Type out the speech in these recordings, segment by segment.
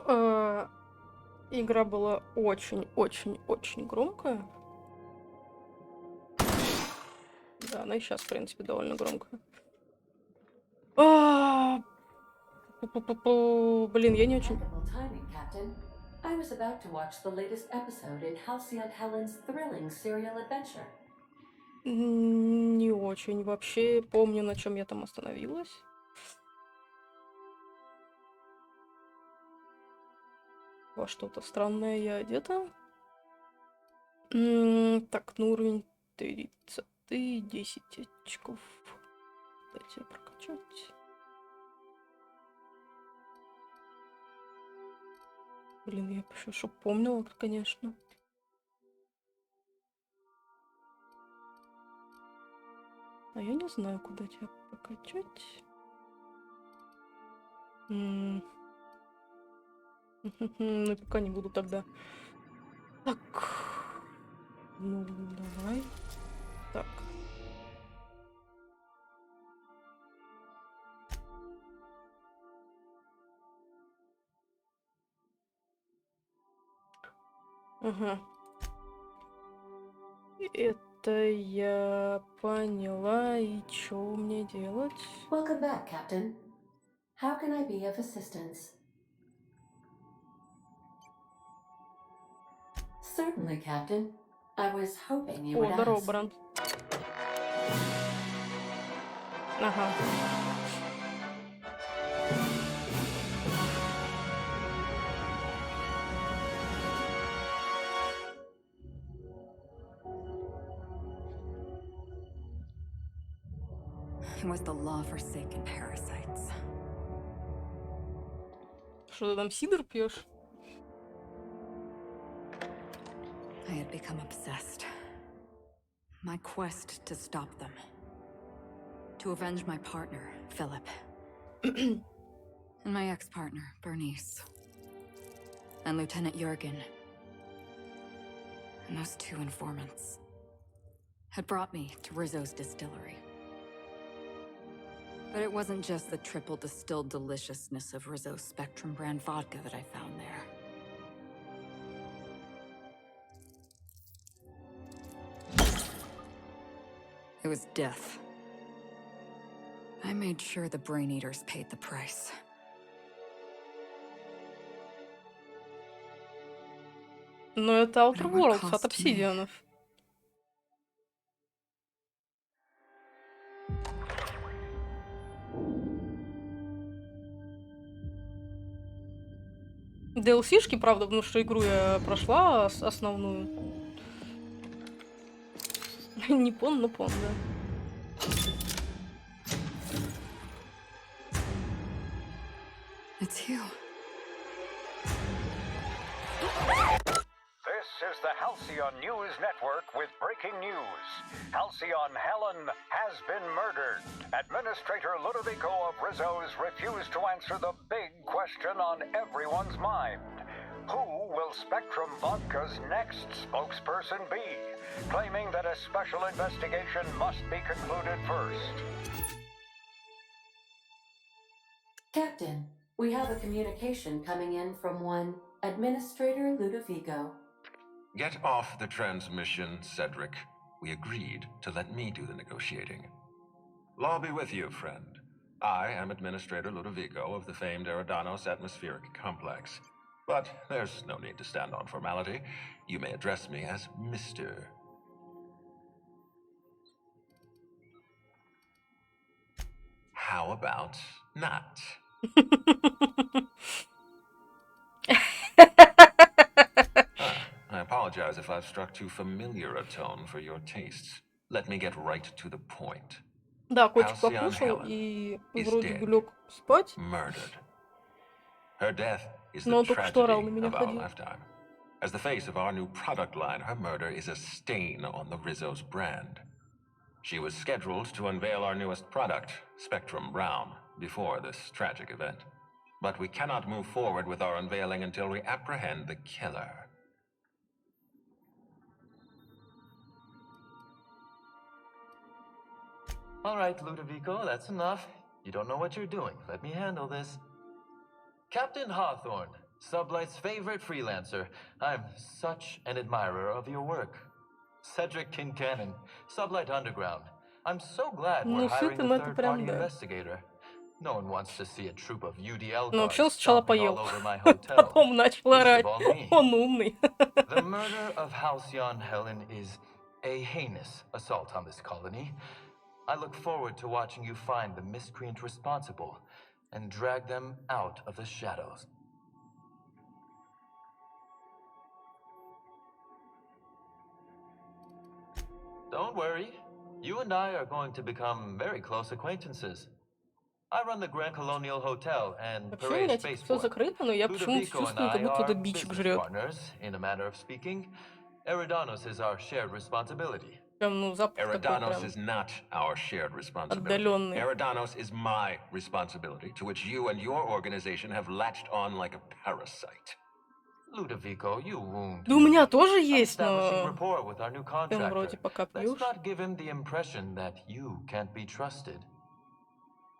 Игра была очень-очень-очень громкая. Да, она и сейчас, в принципе, довольно громкая. Блин, я не очень... Impeccable timing, Captain. I was about to watch the latest episode in Halcyon Helen's thrilling serial adventure. Не очень вообще помню, на чем я там остановилась. Во что-то странное я одета. Так, ну уровень 30, 10 очков. Дайте прокачать. Блин, я еще чтоб помнила, конечно. А я не знаю, куда тебя прокачать. Ну, пока не буду тогда. Так. Ну, давай. Так. Ага. Это я поняла. И что мне делать? Welcome back, Captain. How can I be of assistance? Certainly, Captain. I was hoping you would О, здорово, ask. Бранд. Ага. It was the law-forsaken parasites. Что ты там сидр пьешь? I had become obsessed. My quest to stop them. To avenge my partner, Philip. And my ex-partner, Bernice. And Lieutenant Jurgen. And those two informants had brought me to Rizzo's distillery. But it wasn't just the triple distilled deliciousness of Rizzo's Spectrum brand vodka that I found there. It was death. I made sure the Brain Eaters paid the price. Но это Outer But at what Worlds от cost to me? обсидианов. DLC-шки, правда, потому что игру я прошла основную. Не пон, но пон, да. It's you. This is the Halcyon News Network with breaking news. Halcyon Helen has been murdered. Administrator Ludovico of Rizzo's refused to answer the big question on everyone's mind. Who will Spectrum Vodka's next spokesperson be? Claiming that a special investigation must be concluded first. Captain, we have a communication coming in from one Administrator Ludovico. Get off the transmission, Cedric. We agreed to let me do the negotiating. Law be with you, friend. I am Administrator Ludovico of the famed Eridanos Atmospheric Complex. But there's no need to stand on formality. You may address me as Mr. How about not? I apologize if I've struck too familiar a tone for your tastes. Let me get right to the point. Да, котик Halcyon покушал Helen и is вроде бы dead. лег спать, Murdered. Her death is но the он только что орал на tragedy меня of our ходил. lifetime. As the face of our new product line, her murder is a stain on the Rizzo's brand. She was scheduled to unveil our newest product, Spectrum Brown, before this tragic event. But we cannot move forward with our unveiling until we apprehend the killer. All right, Ludovico, that's enough. You don't know what you're doing. Let me handle this. Captain Hawthorne, Sublight's favorite freelancer. I'm such an admirer of your work. Cedric Kincannon, Sublight Underground. I'm so glad we're Ну, с hiring a этим это прям third-party да. investigator. No one wants to see a troop of UDL Ну, вообще он guards сначала stomping all поел, over my hotel. потом начал Least of орать. all me. Он умный. The murder of Halcyon Helen is a heinous assault on this colony. I look forward to watching you find the miscreant responsible and drag them out of the shadows. Don't worry. You and I are going to become very close acquaintances. I run the Grand Colonial Hotel and Вообще у Parade меня типа все Spaceport. закрыто, но я почему-то Ludovico and чувствую, как I будто это are бичик business жрет. partners, in a manner of speaking. Eridanos is our shared responsibility. Прям, ну, запах такой Eridanos прям is not our shared responsibility. отдаленный. Eridanos is my responsibility, to which you and your organization have latched on like a parasite. Ludovico, you wound Да у me. меня тоже I'm есть, establishing но rapport with our new ты вроде contractor. пока Let's пьешь. not give him the impression that you can't be trusted.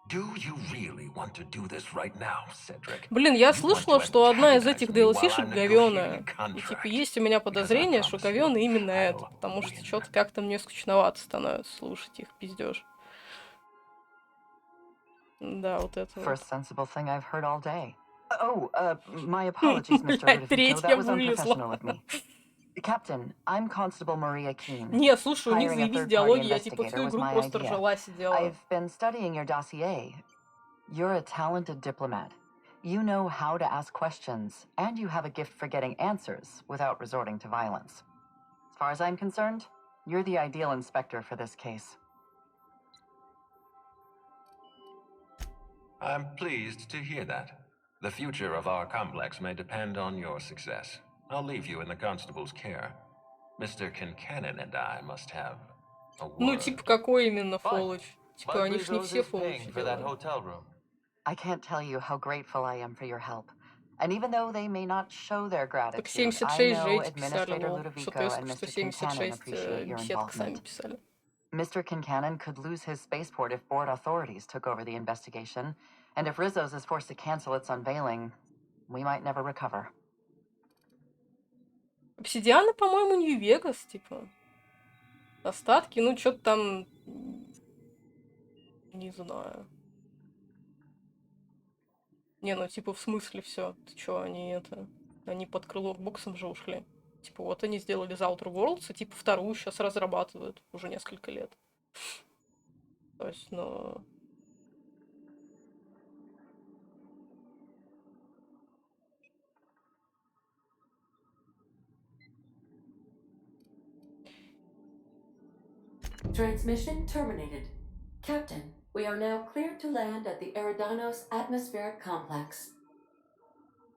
Do you really want to do this right now, Cedric? Блин, я You want слышала, to что одна из antagonize этих me while DLC-шек I'm говёная. negotiating a И типа contract? есть у меня Because I подозрение, что promise you, говёная именно это, I'll потому что win. что-то как-то мне скучновато становится слушать их пиздёж. Да, вот это вот. First sensible thing I've heard all day. Oh, my apologies, Mr. Блядь, Ludovico. третья That was вылезла. unprofessional of me. Captain, I'm Constable Maria Keene. Не, слушай, у них Hiring a заебись third-party диалоги, я типа investigator всю was игру my просто idea. ржала, сидела. I've been studying your dossier. You're a talented diplomat. You know how to ask questions, and you have a gift for getting answers without resorting to violence. As far as I'm concerned, you're the ideal inspector for this case. I'm pleased to hear that. The future of our complex may depend on your success. I'll leave you in the constable's care. Mr. Kincannon and I must have a Ну, word. типа, какой именно Fine. фоллоч? Типа, But они ж не Rizzo's все is paying фоллочи for that делают. hotel room. I can't tell you how grateful I am for your help. And even though they may not show their Так gratitude, I 76 же know эти писали, Administrator лол. Что Ludovico тест, and что Mr. Kincannon 76 appreciate your беседка сами involvement. писали. Mr. Kincannon could lose his spaceport if board authorities took over the investigation, and if Rizzo's is forced to cancel its unveiling, we might never recover. Обсидианы, по-моему, Нью-Вегас, типа. Остатки, ну, что-то там... Не знаю. Не, ну, типа, в смысле все. Ты чё, они это... Они под крыло к боксам же ушли. Типа, вот они сделали The Outer Worlds, и, типа, вторую сейчас разрабатывают уже несколько лет. То есть, ну... Transmission terminated. Captain, we are now cleared to land at the Eridanos Atmospheric Complex.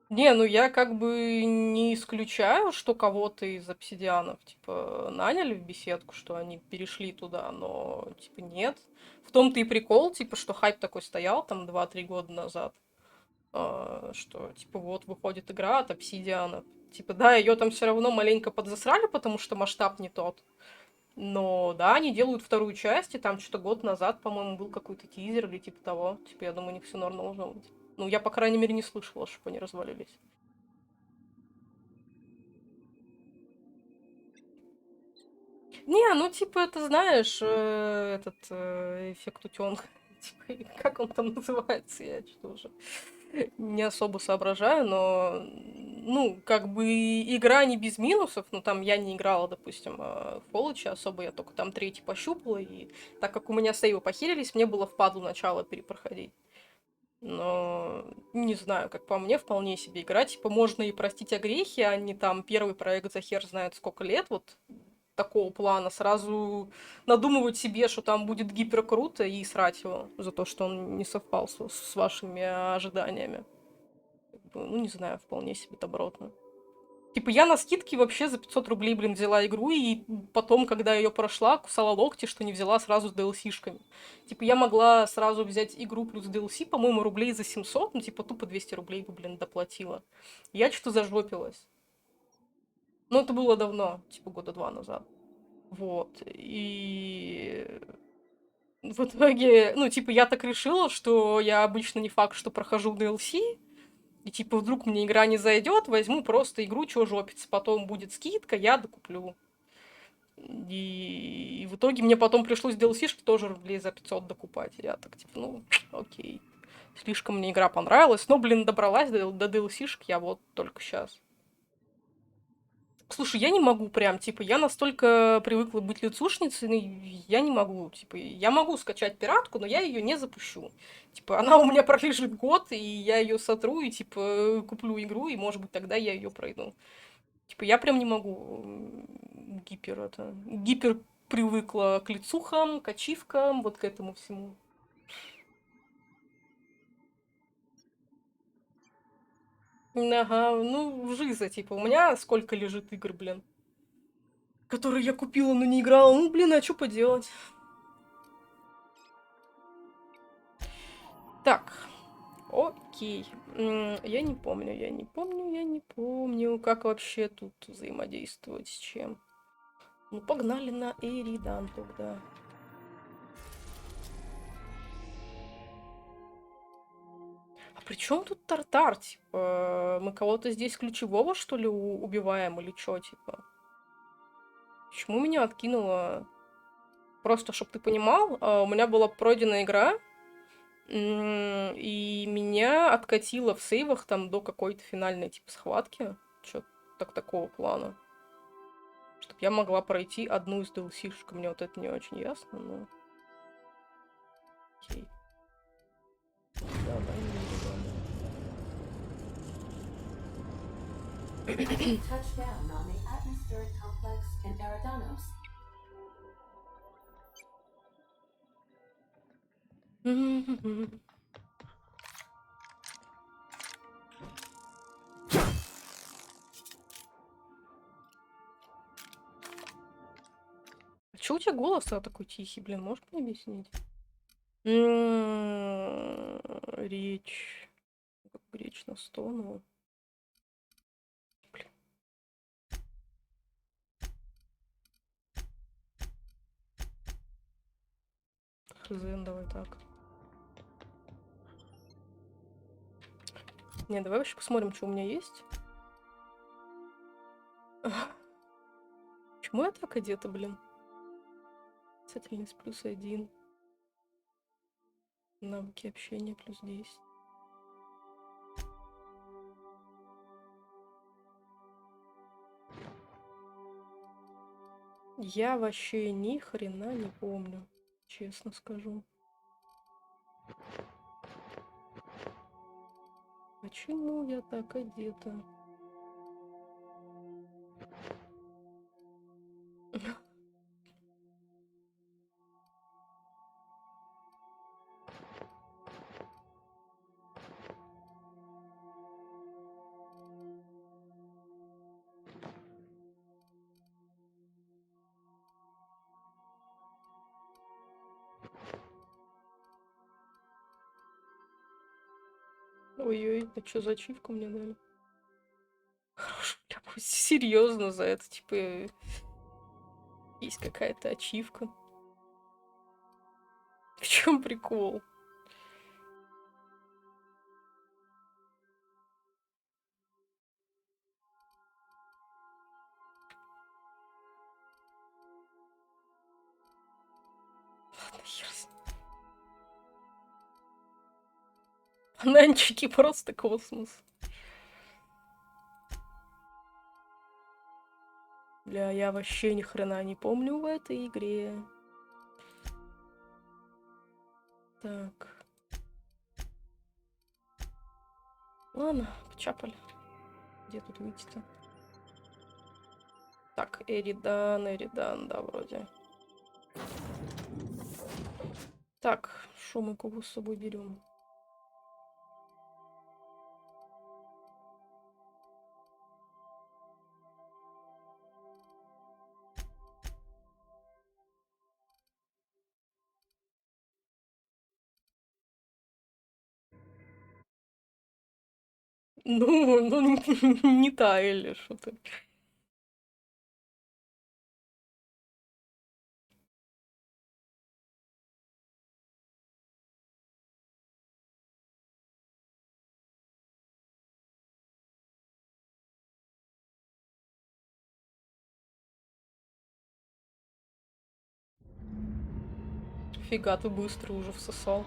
Не, ну я как бы не исключаю, что кого-то из обсидианов, типа, наняли в беседку, что они перешли туда, но, типа, нет. В том-то и прикол, типа, что хайп такой стоял там 2-3 года назад, что, типа, вот выходит игра от обсидианов. Типа, да, ее там все равно маленько подзасрали, потому что масштаб не тот. Но, да, они делают вторую часть, и там что-то год назад, по-моему, был какой-то тизер или типа того. Типа, я думаю, у них все нормально должно быть. Ну, я, по крайней мере, не слышала, чтобы они развалились. Не, ну, типа, это, знаешь, этот эффект утёнка. Типа, как он там называется, я что-то уже не особо соображаю, но, ну, как бы игра не без минусов, ну, там я не играла, допустим, в Fallout особо, я только там третий пощупала, и так как у меня сейвы похерились, мне было впадлу начало перепроходить. Но не знаю, как по мне, вполне себе игра. Типа, можно и простить огрехи, а не там первый проект за хер знает сколько лет, вот такого плана. Сразу надумывать себе, что там будет гиперкруто, и срать его за то, что он не совпал с вашими ожиданиями. Ну, не знаю, вполне себе добротно. Типа, я на скидке вообще за 500 рублей, блин, взяла игру, и потом, когда ее прошла, кусала локти, что не взяла сразу с DLC-шками. Типа, я могла сразу взять игру плюс DLC, по-моему, рублей за 700, ну, типа, тупо 200 рублей бы, блин, доплатила. Я что-то зажопилась. Но это было давно, типа, года 2 назад. Вот. И в итоге, ну, типа, я так решила, что я обычно не факт, что прохожу DLC, И типа вдруг мне игра не зайдет, возьму просто игру, чё жопиться, потом будет скидка, я докуплю. И в итоге мне потом пришлось DLC-шки тоже рублей за 500 докупать. Я так, типа, ну, окей. Слишком мне игра понравилась. Но, блин, добралась до DLC-шек я вот только сейчас. Слушай, я не могу прям, типа, я настолько привыкла быть лицушницей, ну, я не могу, типа, я могу скачать пиратку, но я ее не запущу. Типа, она у меня пролежит год, и я ее сотру, и, типа, куплю игру, и, может быть, тогда я ее пройду. Типа, я прям не могу гипер привыкла к лицухам, к ачивкам, вот к этому всему. Ага, ну, жиза, типа, у меня сколько лежит игр, блин, которые я купила, но не играла. Ну, блин, а что поделать? Так, окей. Я не помню, как вообще тут взаимодействовать с чем. Ну, погнали на Эридан тогда. А при чем тут Тартар? Типа, мы кого-то здесь ключевого, что ли, убиваем или что, типа? Почему меня откинуло? Просто, чтобы ты понимал, у меня была пройденная игра, и меня откатило в сейвах там до какой-то финальной, типа, схватки. Чё-то такого плана. Чтобы я могла пройти одну из DLC-шек. Мне вот это не очень ясно, но... Окей. Давай, Touch down on the atmospheric complex in Eridanos. А чё у тебя голос такой тихий, блин, можешь мне объяснить? Речь. Как бы речь на 100, ну... Блин. Хз, давай так. Не, давай вообще посмотрим, что у меня есть. Почему я так одета, блин? Касательность +1. Навыки общения +10. Я вообще ни хрена не помню, честно скажу. Почему я так одета? Ой-ой, а что за ачивку мне дали? Хорошо, бля, серьезно за это, типа, есть какая-то ачивка. В чем прикол? Ладно, хер с ним. Бананчики просто космос. Бля, я вообще ни хрена не помню в этой игре. Так. Ладно, почапали. Где тут выйти-то? Так, Эридан, да, вроде. Так, шо мы кого с собой берем? Ну, не та Элли, что-то. Нифига ты быстро уже всосал.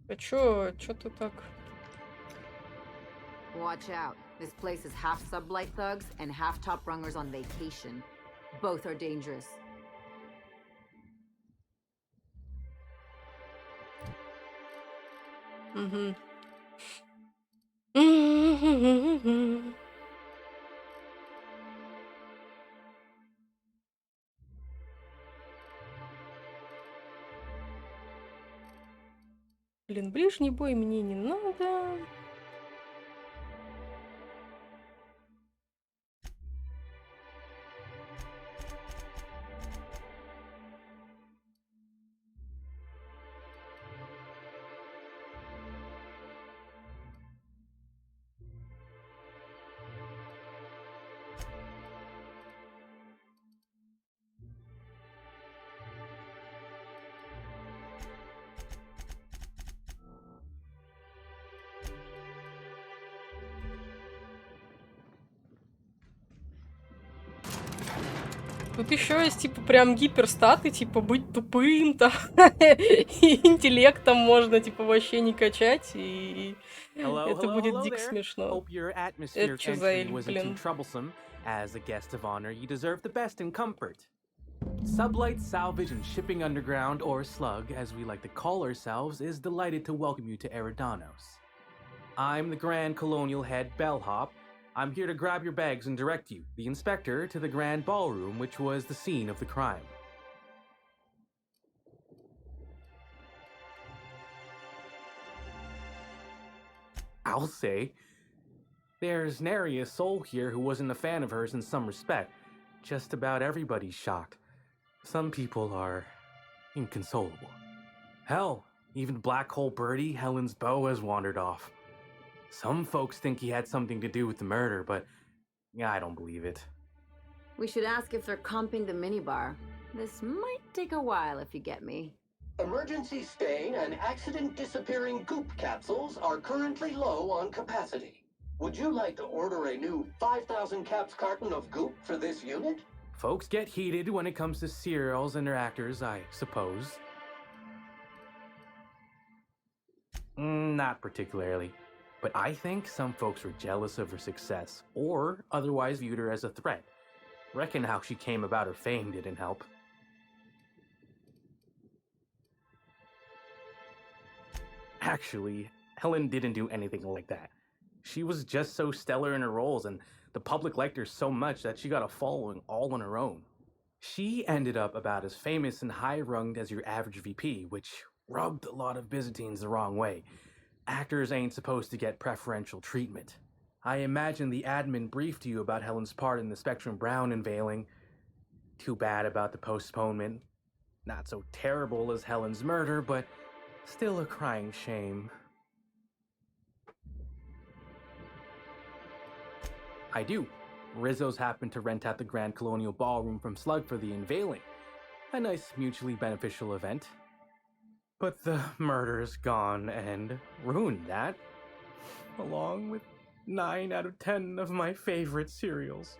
А чё ты так? Watch out. This place is half sublight thugs and half top rungers on vacation. Both are dangerous. Угу. Блин, ближний бой мне не надо. Тут еще есть, типа, прям гиперстаты, типа, быть тупым, там, и интеллектом можно, типа, вообще не качать, и это будет дико смешно. Hope your Это atmospheric чё за entry эль, wasn't too блин? troublesome. As a guest of honor, you deserve the best in comfort. Sublight Salvage and Shipping Underground, or Slug, as we like to call ourselves, is delighted to welcome you to Eridanos. I'm the Grand Colonial Head Bellhop. I'm here to grab your bags and direct you, the inspector, to the Grand Ballroom, which was the scene of the crime. I'll say. There's nary a soul here who wasn't a fan of hers in some respect. Just about everybody's shocked. Some people are inconsolable. Hell, even Black Hole Birdie, Helen's beau, has wandered off. Some folks think he had something to do with the murder, but I don't believe it. We should ask if they're comping the minibar. This might take a while if you get me. Emergency stain and accident disappearing goop capsules are currently low on capacity. Would you like to order a new 5,000 caps carton of goop for this unit? Folks get heated when it comes to serials and their actors, I suppose. Not particularly. But I think some folks were jealous of her success, or otherwise viewed her as a threat. Reckon how she came about her fame didn't help. Actually, Helen didn't do anything like that. She was just so stellar in her roles, and the public liked her so much that she got a following all on her own. She ended up about as famous and high-runged as your average VP, which rubbed a lot of Byzantines the wrong way. Actors ain't supposed to get preferential treatment. I imagine the admin briefed you about Helen's part in the Spectrum Brown unveiling. Too bad about the postponement. Not so terrible as Helen's murder, but still a crying shame. I do. Rizzo's happened to rent out the Grand Colonial Ballroom from Slug for the unveiling. A nice mutually beneficial event. But the murder's gone and ruined that, along with 9 out of 10 of my favorite cereals.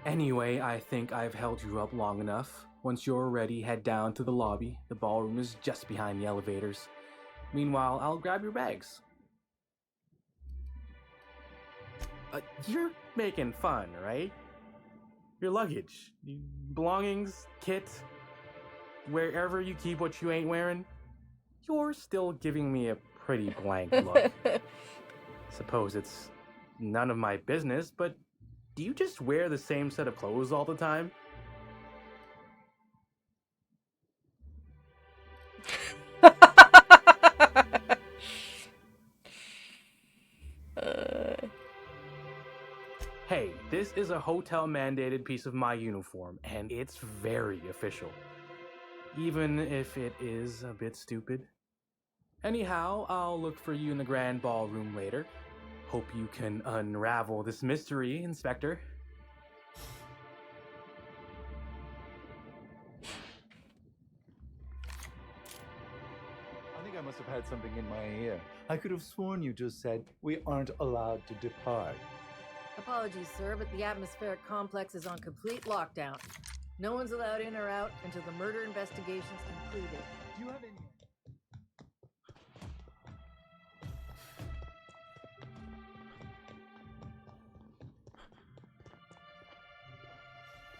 Anyway, I think I've held you up long enough. Once you're ready, head down to the lobby. The ballroom is just behind the elevators. Meanwhile, I'll grab your bags. You're making fun, right? Your luggage, belongings, kit, wherever you keep what you ain't wearing. You're still giving me a pretty blank look. Suppose it's none of my business, but do you just wear the same set of clothes all the time? Hey, this is a hotel-mandated piece of my uniform, and it's very official. even if it is a bit stupid. Anyhow, I'll look for you in the grand ballroom later. Hope you can unravel this mystery, Inspector. I think I must have had something in my ear. I could have sworn you just said we aren't allowed to depart. Apologies, sir, but the atmospheric complex is on complete lockdown. No one's allowed in or out until the murder investigation's concluded. Do you have any...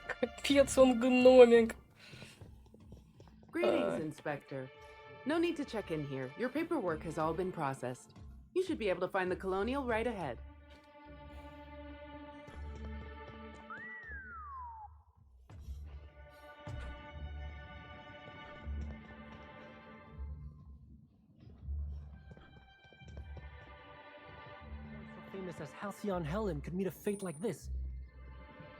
Капец, он гномик. Greetings, Inspector. No need to check in here. Your paperwork has all been processed. You should be able to find the Colonial right ahead. So famous as Halcyon Helen could meet a fate like this.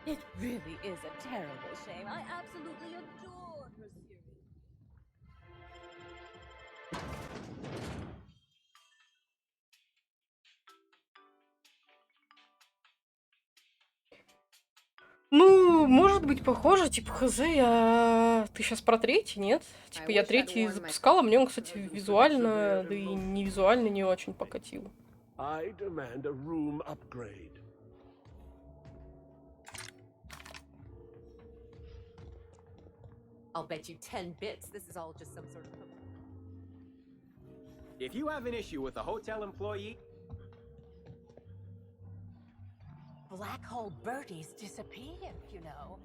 It really is a terrible shame. I absolutely adore her series. Ну, может быть, похоже, типа, хз, Ты сейчас про третий, нет? Типа, я третий запускала, мне он, кстати, визуально, да и не визуально не очень покатил. I demand a room upgrade. I'll bet you 10 bits this is all just some sort of... If you have an issue with a hotel employee... Black hole birdies disappeared, you know.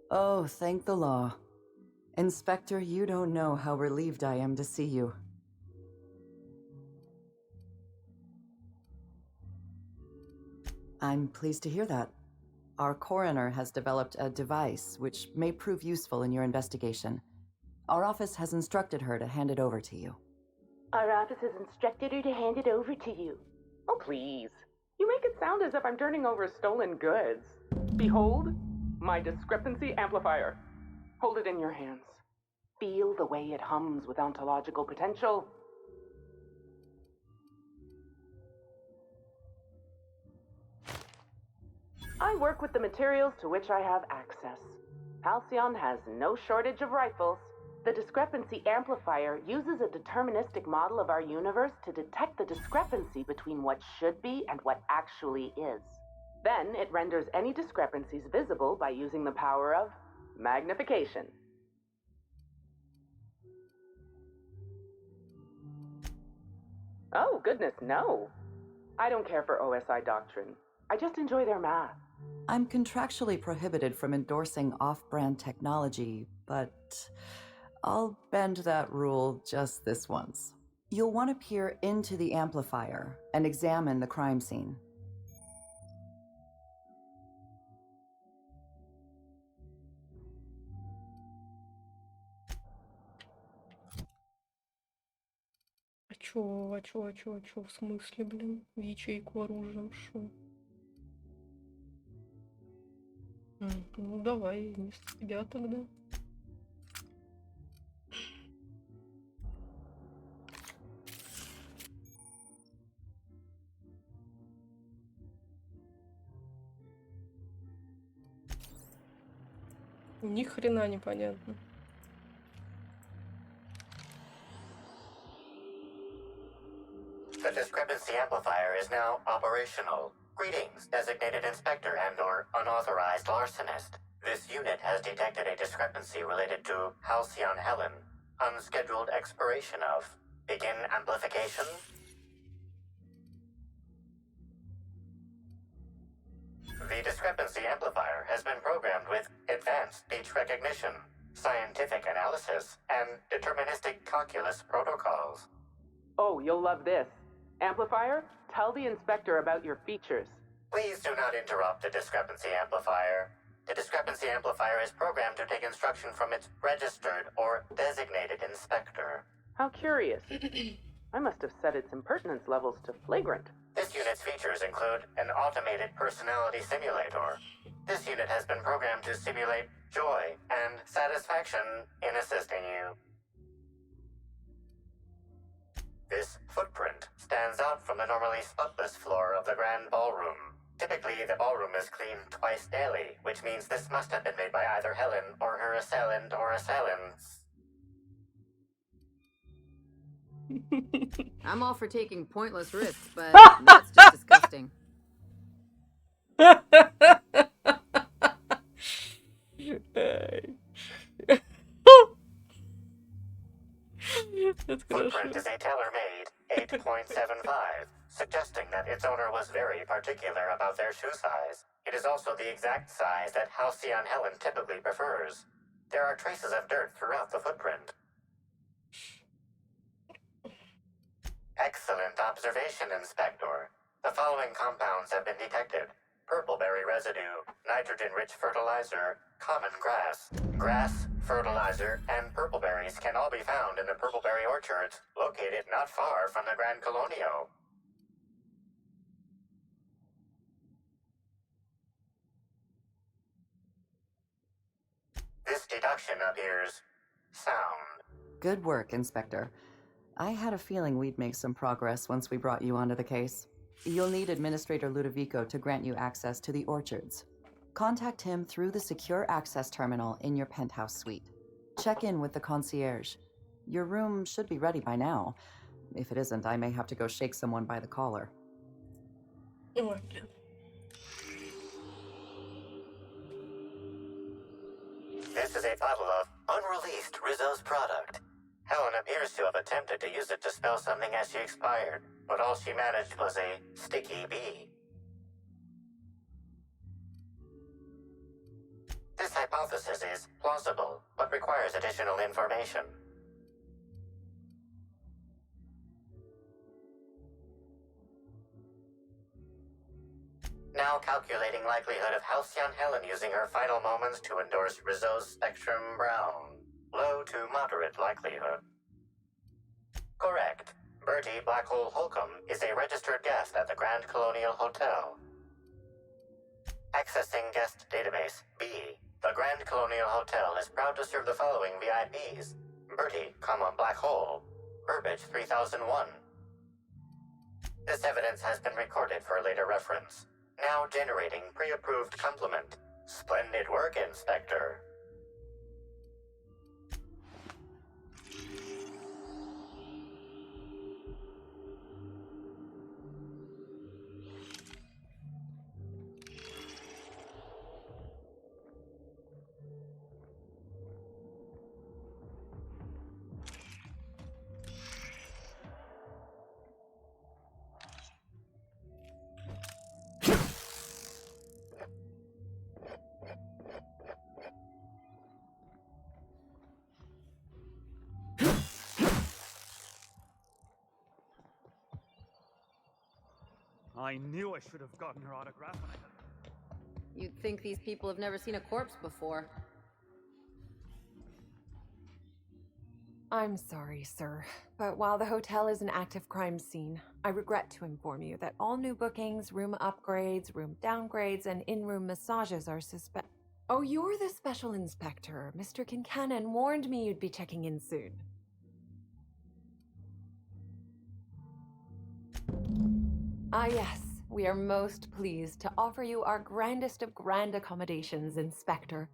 Oh, thank the law. Inspector, you don't know how relieved I am to see you. I'm pleased to hear that. Our coroner has developed a device which may prove useful in your investigation. Our office has instructed her to hand it over to you. Our office has instructed her to hand it over to you. Oh, please. You make it sound as if I'm turning over stolen goods. Behold, my discrepancy amplifier. Hold it in your hands. Feel the way it hums with ontological potential. I work with the materials to which I have access. Halcyon has no shortage of rifles. The discrepancy amplifier uses a deterministic model of our universe to detect the discrepancy between what should be and what actually is. Then it renders any discrepancies visible by using the power of magnification. Oh, goodness, no. I don't care for OSI doctrine. I just enjoy their math. I'm contractually prohibited from endorsing off-brand technology, but I'll bend that rule just this once. You'll want to peer into the amplifier and examine the crime scene. А чё, в смысле, блин? В ячейку оружием, шо? Ну, давай, вместо тебя тогда. Ни хрена непонятно. The discrepancy amplifier is now operational. Greetings, designated inspector and/or unauthorized larcenist. This unit has detected a discrepancy related to Halcyon Helen. Unscheduled expiration of. Begin amplification. The discrepancy amplifier has been programmed with advanced speech recognition, scientific analysis, and deterministic calculus protocols. Oh, you'll love this. Amplifier, tell the inspector about your features. Please do not interrupt the discrepancy amplifier. The discrepancy amplifier is programmed to take instruction from its registered or designated inspector. How curious. I must have set its impertinence levels to flagrant. This unit's features include an automated personality simulator, This unit has been programmed to simulate joy and satisfaction in assisting you. This footprint stands out from the normally spotless floor of the grand ballroom. Typically, the ballroom is cleaned twice daily, which means this must have been made by either Helen or her assailant or assailants. I'm all for taking pointless risks, but that's just disgusting. Footprint is a tailor-made 8.75, suggesting that its owner was very particular about their shoe size. It is also the exact size that Halcyon Helen typically prefers. There are traces of dirt throughout the footprint. Excellent observation, Inspector. The following compounds have been detected: purpleberry residue, nitrogen-rich fertilizer, common grass. Grass, fertilizer, and purpleberries can all be found in the purpleberry orchards, located not far from the Grand Colonio. This deduction appears sound. Good work, Inspector. I had a feeling we'd make some progress once we brought you onto the case. You'll need Administrator Ludovico to grant you access to the orchards. Contact him through the secure access terminal in your penthouse suite. Check in with the concierge. Your room should be ready by now. If it isn't, I may have to go shake someone by the collar. This is a bottle of unreleased Rizzo's product. Helen appears to have attempted to use it to spell something as she expired, but all she managed was a sticky bee. This hypothesis is plausible, but requires additional information. Now calculating likelihood of Halcyon Helen using her final moments to endorse Rizzo's Spectrum Brown. Low to moderate likelihood. Correct. Bertie Blackhole Holcomb is a registered guest at the Grand Colonial Hotel. Accessing guest database B. The Grand Colonial Hotel is proud to serve the following VIPs: Bertie, Black Hole, Burbage 3001. This evidence has been recorded for later reference. Now generating pre-approved compliment. Splendid work, Inspector. I knew I should have gotten her autograph when I got... You'd think these people have never seen a corpse before. I'm sorry, sir, but while the hotel is an active crime scene, I regret to inform you that all new bookings, room upgrades, room downgrades, and in-room massages are suspect. Oh, you're the special inspector. Mr. Kincannon warned me you'd be checking in soon. Ah, yes. We are most pleased to offer you our grandest of grand accommodations, Inspector.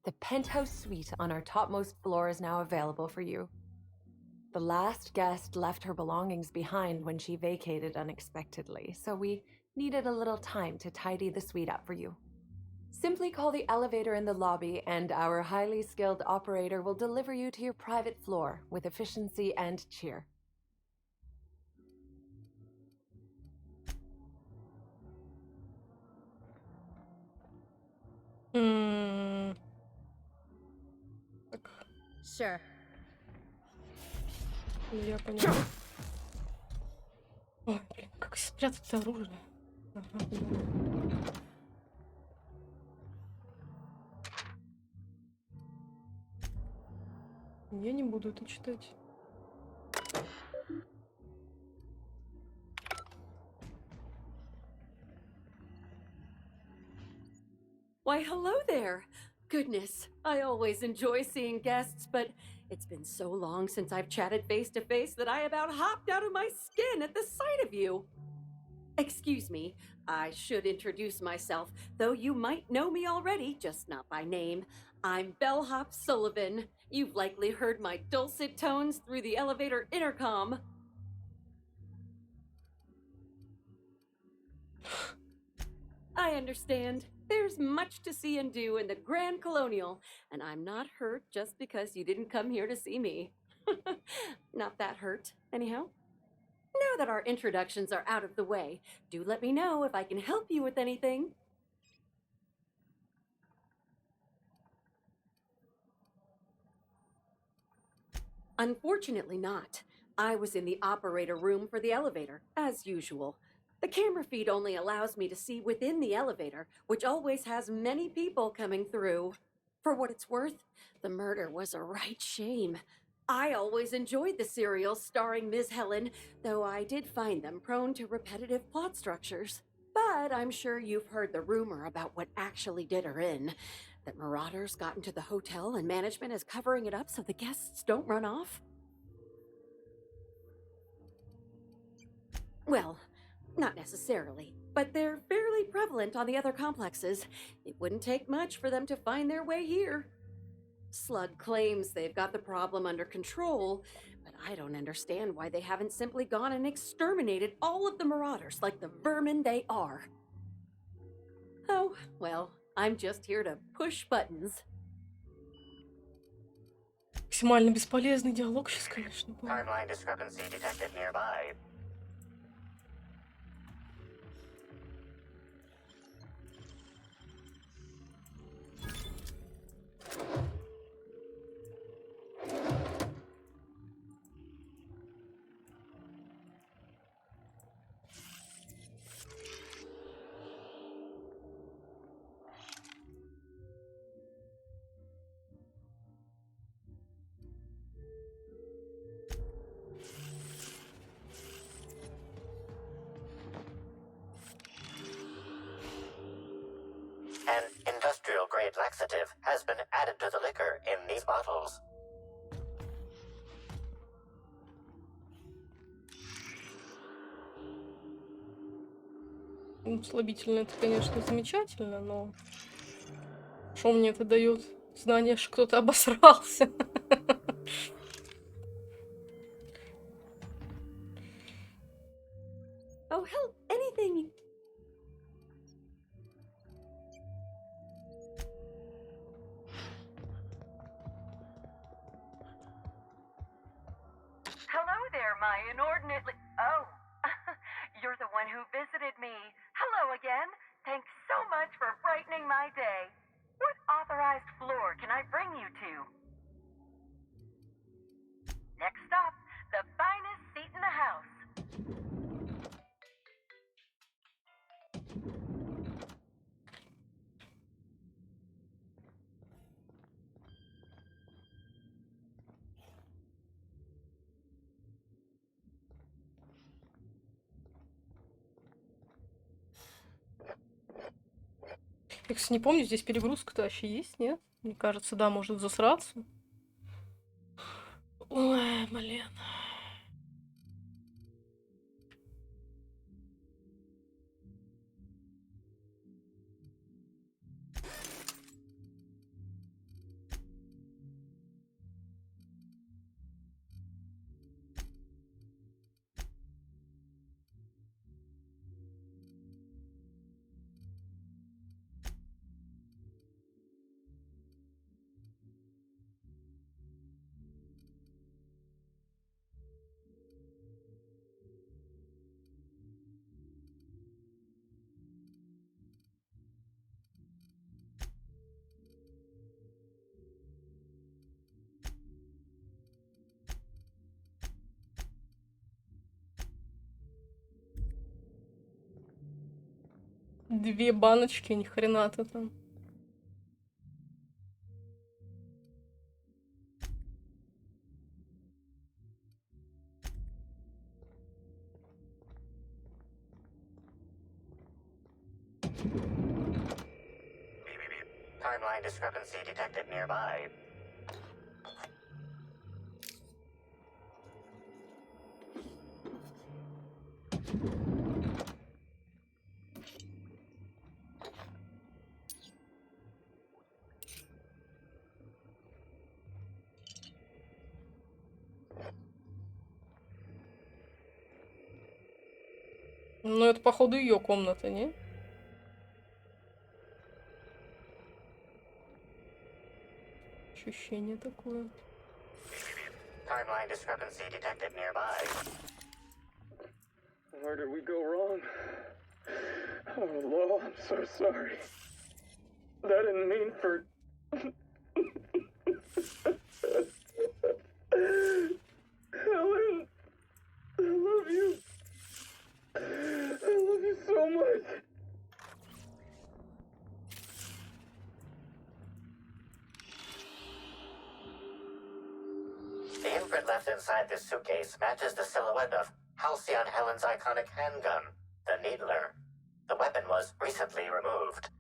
The penthouse suite on our topmost floor is now available for you. The last guest left her belongings behind when she vacated unexpectedly, so we needed a little time to tidy the suite up for you. Simply call the elevator in the lobby, and our highly skilled operator will deliver you to your private floor with efficiency and cheer. Sure. Я поняла. Ой, блин, как спрятать оружие? Ага, поняла. Я не буду это читать. Why, hello there. Goodness, I always enjoy seeing guests, but it's been so long since I've chatted face to face that I about hopped out of my skin at the sight of you. Excuse me, I should introduce myself, though you might know me already, just not by name. I'm Bellhop Sullivan. You've likely heard my dulcet tones through the elevator intercom. I understand. There's much to see and do in the Grand Colonial, and I'm not hurt just because you didn't come here to see me. Not that hurt, anyhow. Now that our introductions are out of the way, do let me know if I can help you with anything. Unfortunately not. I was in the operator room for the elevator, as usual. The camera feed only allows me to see within the elevator, which always has many people coming through. For what it's worth, the murder was a right shame. I always enjoyed the serials starring Ms. Helen, though I did find them prone to repetitive plot structures. But I'm sure you've heard the rumor about what actually did her in. That marauders got into the hotel and management is covering it up so the guests don't run off. Well, not necessarily, but they're fairly prevalent on the other complexes. It wouldn't take much for them to find their way here. Slug claims they've got the problem under control, but I don't understand why they haven't simply gone and exterminated all of the marauders like the vermin they are. Oh, well, I'm just here to push buttons. Максимально бесполезный диалог сейчас, конечно, был. Timeline discrepancy detected nearby. An industrial-grade laxative has been added to the liquor in these bottles. Ну, слабительное это, конечно, замечательно, но что мне это дает? Знание, что кто-то обосрался. Oh, help! Anything! Hello there, my inordinately... Oh, you're the one who visited me. Hello again. Thanks so much for brightening my day. What authorized floor can I bring you to? Next stop, the finest seat in the house. Я, кстати, не помню, здесь перегрузка-то вообще есть, нет? Мне кажется, да, может засраться. Ой, блин. Две баночки, ни хрена ты там. Timeline discrepancy detected nearby. Ну, это, походу, ее комната, не? Ощущение такое. Timeline discrepancy detected nearby. Where did we go wrong? Oh, Lo, I'm so sorry. That didn't mean for... Helen, I love you. I love you so much. The imprint left inside this suitcase matches the silhouette of Halcyon Helen's iconic handgun, the Needler. The weapon was recently removed.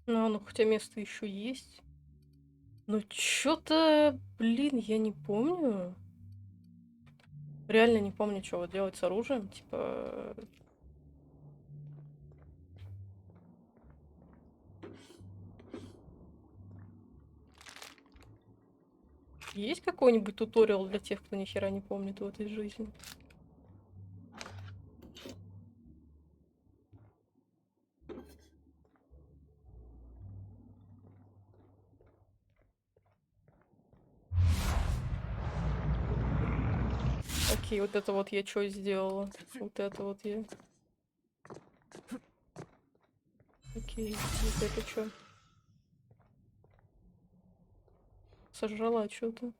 Ну, хотя место еще есть. Но чё-то, блин, я не помню. Реально не помню, что вот делать с оружием. Типа... Есть какой-нибудь туториал для тех, кто ни хера не помнит в этой жизни? Окей, вот это вот я что сделала? Вот это вот я. Окей, вот это что? Сожрала что-то.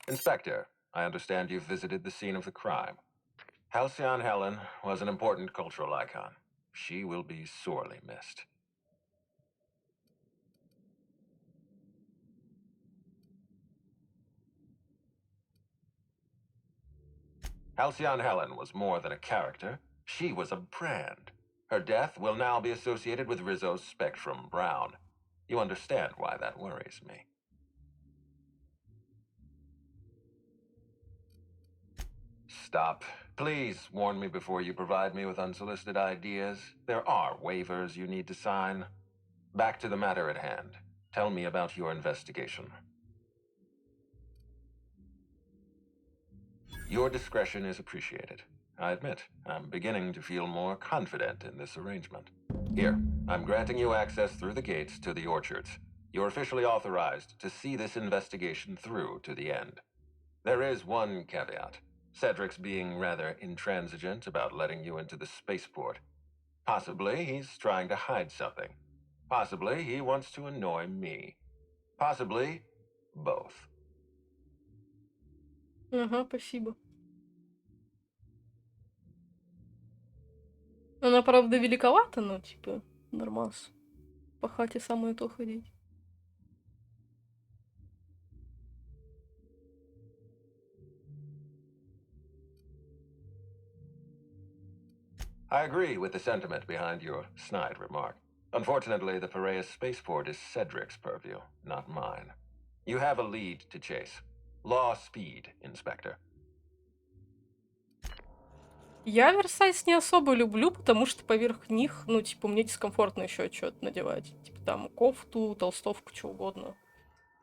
Inspector, I understand you've visited the scene of the crime. Halcyon Helen was an important cultural icon. She will be sorely missed. Halcyon Helen was more than a character. She was a brand. Her death will now be associated with Rizzo's Spectrum Brown. You understand why that worries me. Stop. Please warn me before you provide me with unsolicited ideas. There are waivers you need to sign. Back to the matter at hand. Tell me about your investigation. Your discretion is appreciated. I admit, I'm beginning to feel more confident in this arrangement. Here, I'm granting you access through the gates to the orchards. You're officially authorized to see this investigation through to the end. There is one caveat. Cedric's being rather intransigent about letting you into the spaceport. Possibly he's trying to hide something. Possibly he wants to annoy me. Possibly both. Ага, спасибо. Она, правда, великовата, но, типа, нормас. По хате самое то ходить. I agree with the sentiment behind your snide remark. Unfortunately, the Piraeus spaceport is Cedric's purview, not mine. You have a lead to chase. Law speed, Inspector. Я Версайс не особо люблю, потому что поверх них, ну, типа, мне дискомфортно еще что-то надевать. Типа, там, кофту, толстовку, что угодно.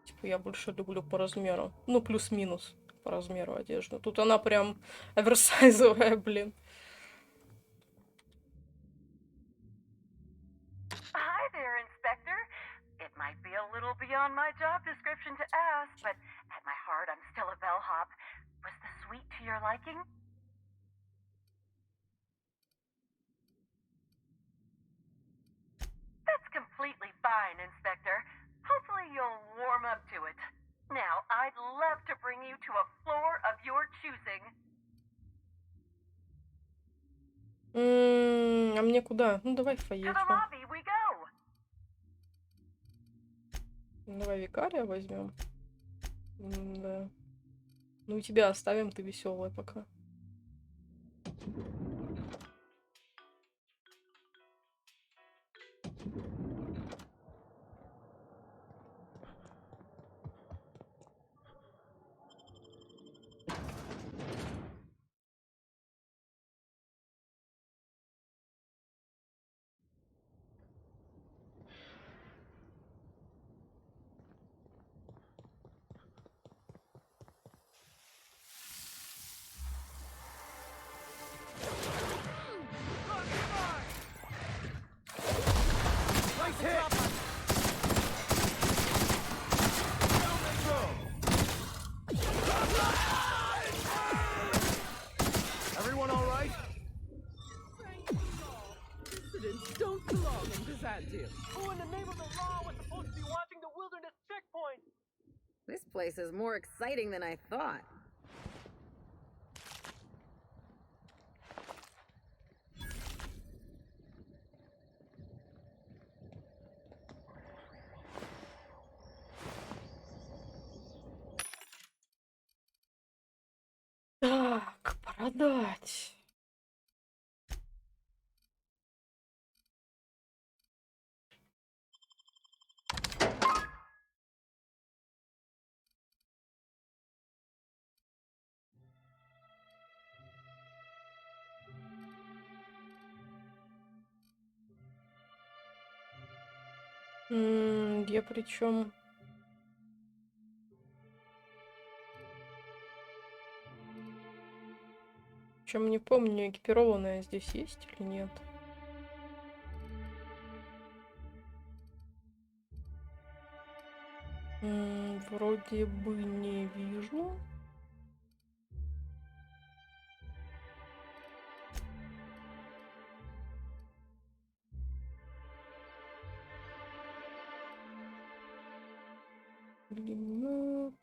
Типа, я больше люблю по размеру. Ну, плюс-минус. по размеру одежду. Тут она прям оверсайзовая, блин. Hi there, Inspector. It might be a little beyond my job description to ask, but at my heart, I'm still a bellhop. Was the suite to your liking? That's completely fine, Inspector. Hopefully you'll warm up to it. Now, I'd love to bring you to a floor of your choosing. А мне куда? Ну, давай в фойе. To the lobby we go. Давай викария возьмем. Да. Ну и тебя оставим, ты веселая пока. Everyone all right? Dissidents don't belong in Byzantium. Who in the name of the law was supposed to be watching the wilderness checkpoint? This place is more exciting than I thought. Так, продать. Я причем... Причем не помню, экипированная здесь есть или нет. Вроде бы не вижу. Пулемет.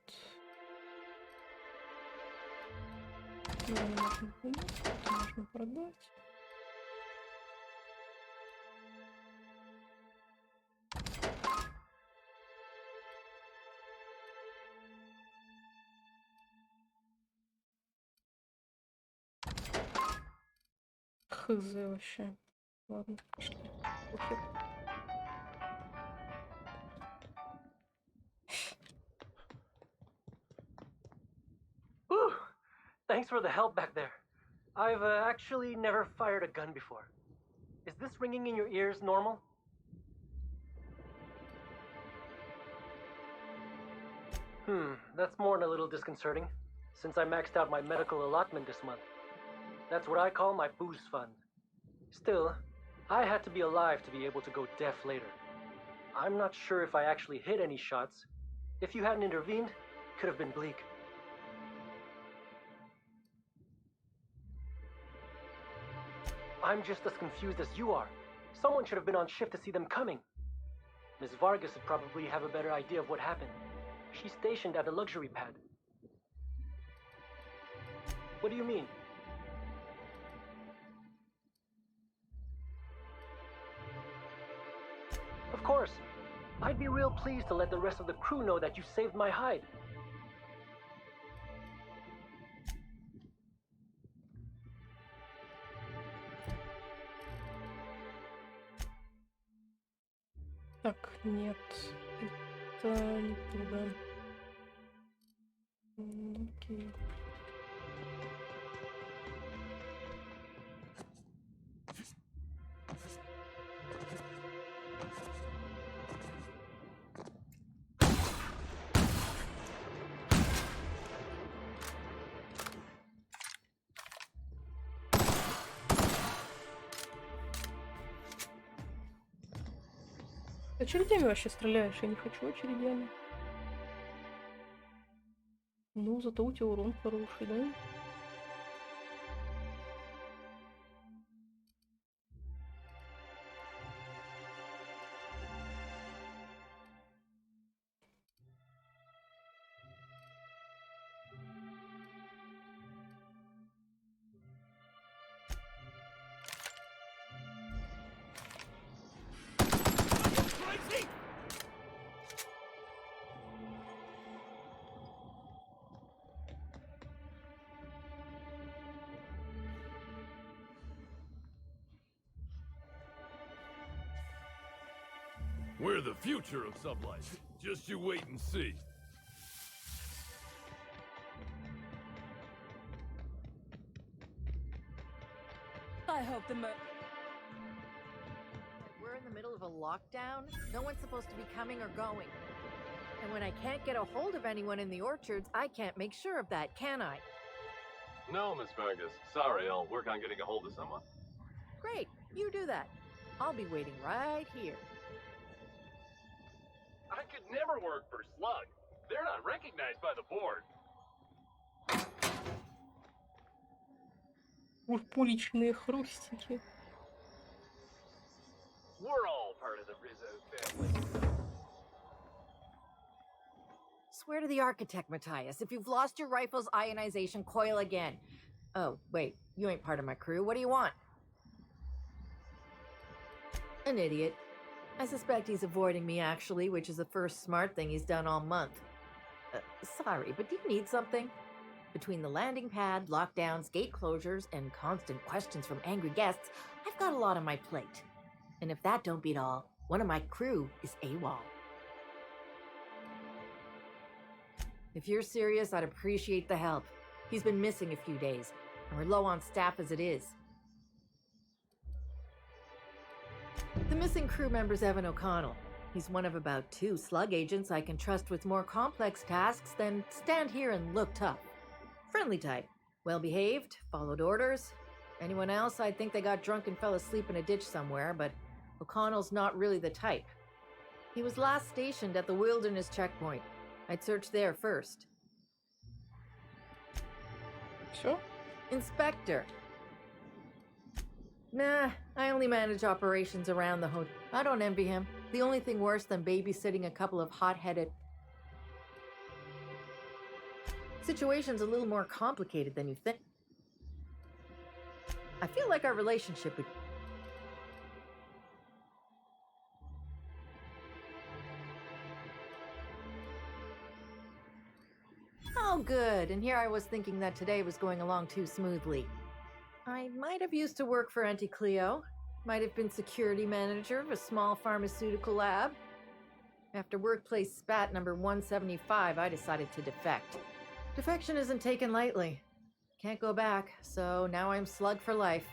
Можно продать. Хз вообще. Ладно, пошли. Похер. Whew! Thanks for the help back there. I've actually never fired a gun before. Is this ringing in your ears normal? That's more than a little disconcerting, since I maxed out my medical allotment this month. That's what I call my booze fund. Still, I had to be alive to be able to go deaf later. I'm not sure if I actually hit any shots. If you hadn't intervened, it could have been bleak. I'm just as confused as you are. Someone should have been on shift to see them coming. Ms. Vargas would probably have a better idea of what happened. She's stationed at the luxury pad. What do you mean? Of course. I'd be real pleased to let the rest of the crew know that you saved my hide. Так, нет. Это не туда. Окей. Очередями вообще стреляешь? Я не хочу очередями. Ну, зато у тебя урон хороший, да? We're the future of sublife. Just you wait and see. I hope the We're in the middle of a lockdown. No one's supposed to be coming or going. And when I can't get a hold of anyone in the orchards, I can't make sure of that, can I? No, Miss Vargas. Sorry, I'll work on getting a hold of someone. Great, you do that. I'll be waiting right here. I could never work for Slug. They're not recognized by the board. Пурпуричные хрустики. We're all part of the Rizzo family. Swear to the architect, Matthias. If you've lost your rifle's ionization, coil again. Oh, wait, you ain't part of my crew. What do you want? An idiot. I suspect he's avoiding me, actually, which is the first smart thing he's done all month. Sorry, but do you need something? Between the landing pad, lockdowns, gate closures, and constant questions from angry guests, I've got a lot on my plate. And if that don't beat all, one of my crew is AWOL. If you're serious, I'd appreciate the help. He's been missing a few days, and we're low on staff as it is. The missing crew member's Evan O'Connell. He's one of about 2 slug agents I can trust with more complex tasks than stand here and look tough. Friendly type. Well-behaved, followed orders. Anyone else, I'd think they got drunk and fell asleep in a ditch somewhere, but O'Connell's not really the type. He was last stationed at the Wilderness checkpoint. I'd search there first. Sure. Inspector. Nah, I only manage operations around the hotel. I don't envy him. The only thing worse than babysitting a couple of hot-headed... Situation's a little more complicated than you think. I feel like our relationship would... Oh, good. And here I was thinking that today was going along too smoothly. I might have used to work for Auntie Cleo. Might have been security manager of a small pharmaceutical lab. After workplace spat number 175, I decided to defect. Defection isn't taken lightly. Can't go back, so now I'm Slug for life.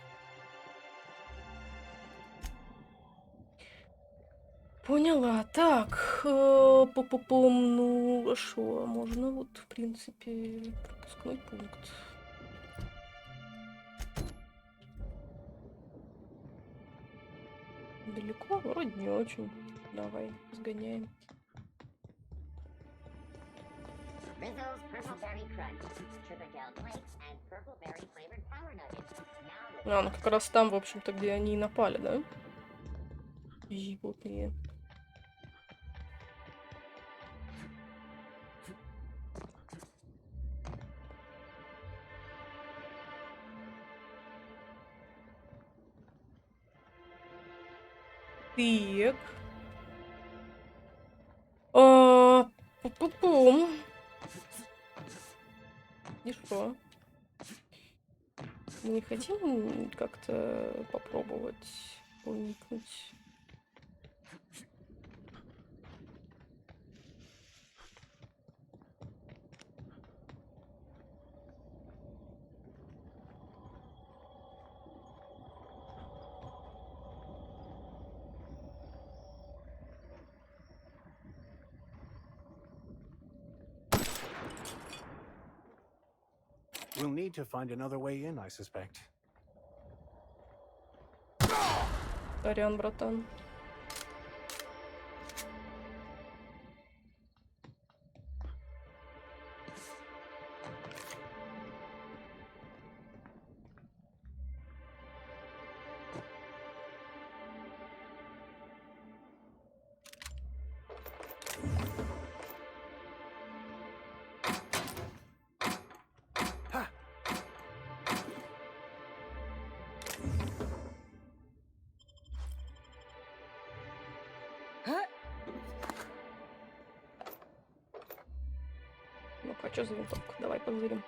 Поняла. Так, пу-пу-пум, ну, шо, можно вот, в принципе, пропускной пункт. Далеко? Вроде не очень. Давай, сгоняем. Rizzo's Purple Berry Crunch, Sugar Gel Flakes, and Purple Berry Flavored Power Nuggets. Now Ну как раз там, в общем-то, где они и напали, да? Животные. Так. Пу-пу-пум. И что? Мы не хотим как-то попробовать уникнуть? We'll need to find another way in, I suspect. Сорян, братан. Ну-ка, что за винтовка? Давай позырим.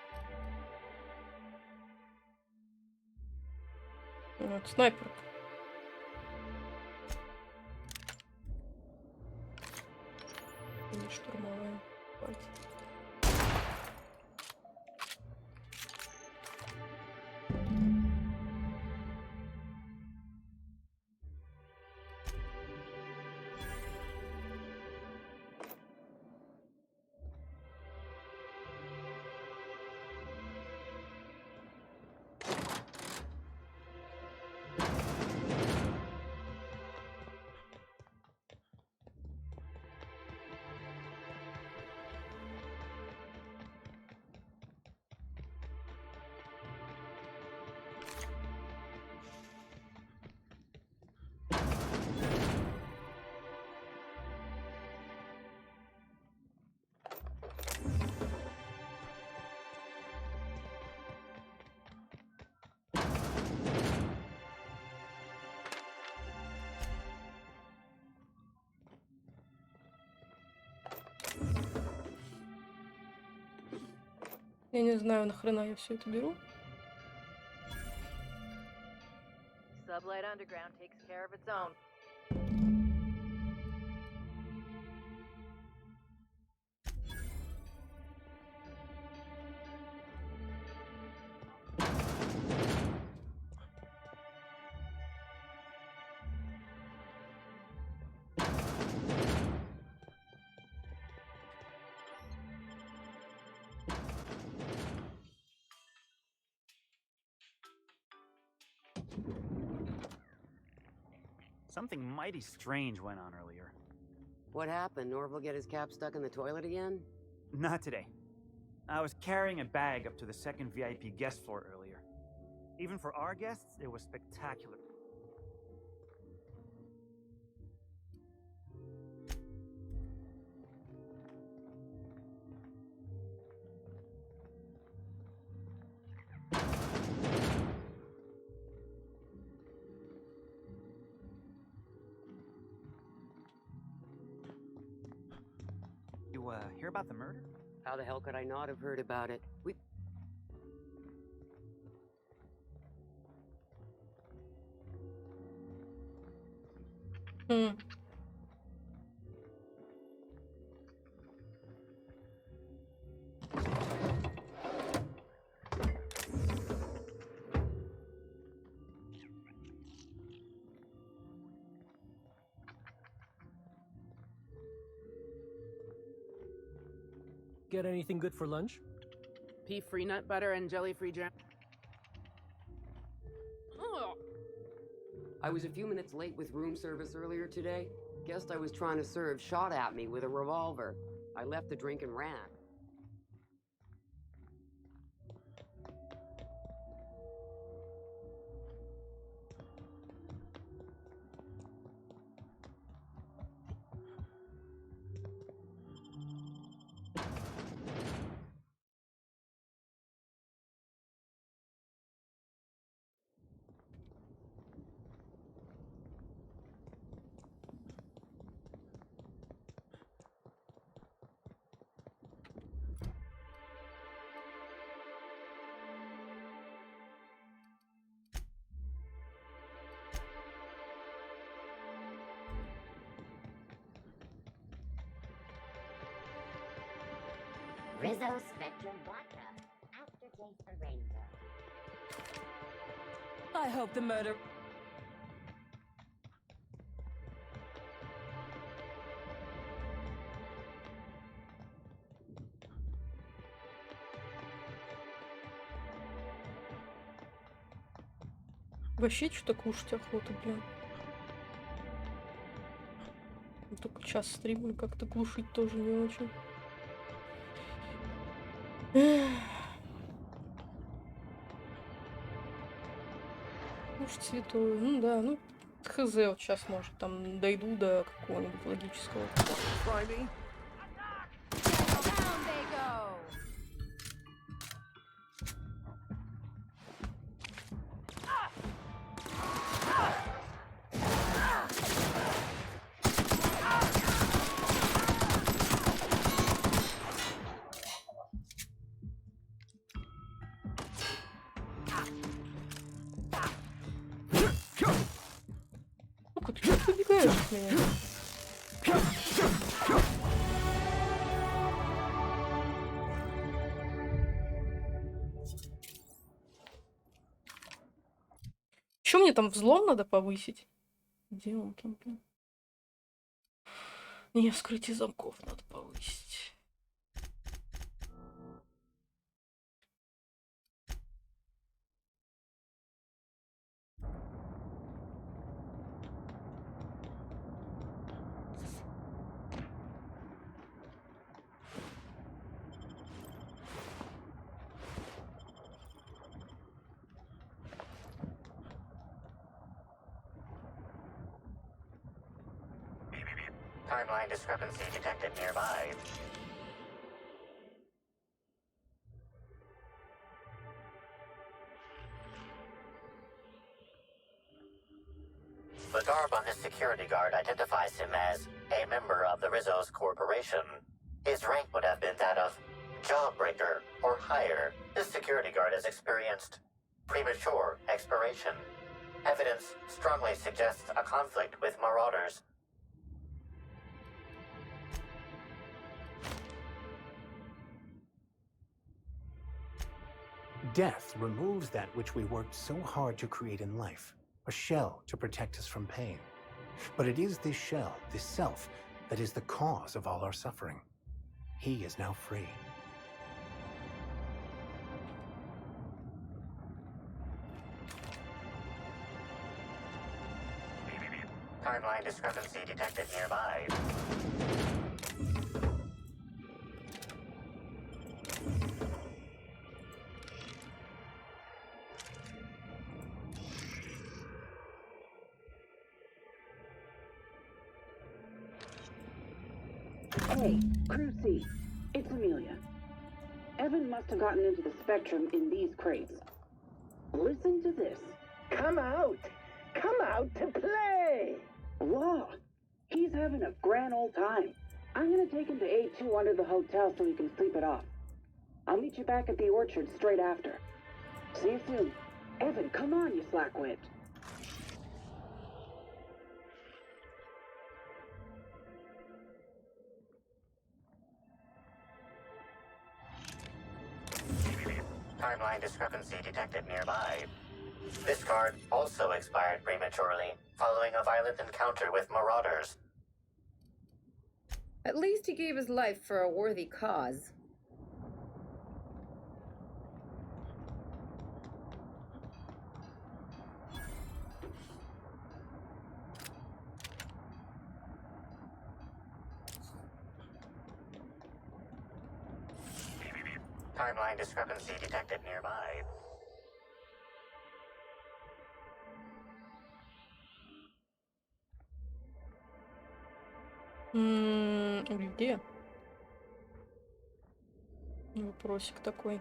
Ну, это снайпер. Или штурмовая. Давайте. Я не знаю, нахрена я все это беру. Sublight Underground takes care of its own. Something mighty strange went on earlier. What happened? Norval get his cap stuck in the toilet again? Not today. I was carrying a bag up to the second VIP guest floor earlier. Even for our guests, it was spectacular. You, hear about the murder? How the hell could I not have heard about it? Get anything good for lunch? Pea-free nut butter and jelly-free jam. I was a few minutes late with room service earlier today. Guest I was trying to serve shot at me with a revolver. I left the drink and ran. Rizzo Spectrum Vodka. Aftertaste for rainbow. I hope the murder. Вообще что-то кушать охота, блин. Только час стримлю, как-то глушить тоже не очень. Кушать святое. Ну да, ну хз, вот сейчас может там дойду до какого-нибудь логического. Блин, меня. Чё мне там взлом надо повысить? Где он там, блин? Не, вскрытие замков надо повысить. Timeline discrepancy detected nearby. The garb on his security guard identifies him as a member of the Rizzo's corporation. His rank would have been that of jawbreaker or higher. This security guard has experienced premature expiration. Evidence strongly suggests a conflict with marauders. Death removes that which we worked so hard to create in life, a shell to protect us from pain. But it is this shell, this self, that is the cause of all our suffering. He is now free. Timeline discrepancy detected nearby. Hey, Crew C, it's Amelia. Evan must have gotten into the Spectrum in these crates. Listen to this. Come out! Come out to play! Wow, he's having a grand old time. I'm gonna take him to A2 under the hotel so he can sleep it off. I'll meet you back at the orchard straight after. See you soon. Evan, come on, you slackwit. Timeline discrepancy detected nearby. This card also expired prematurely, following a violent encounter with marauders. At least he gave his life for a worthy cause. Timeline discrepancy detected nearby. Где? Вопросик такой.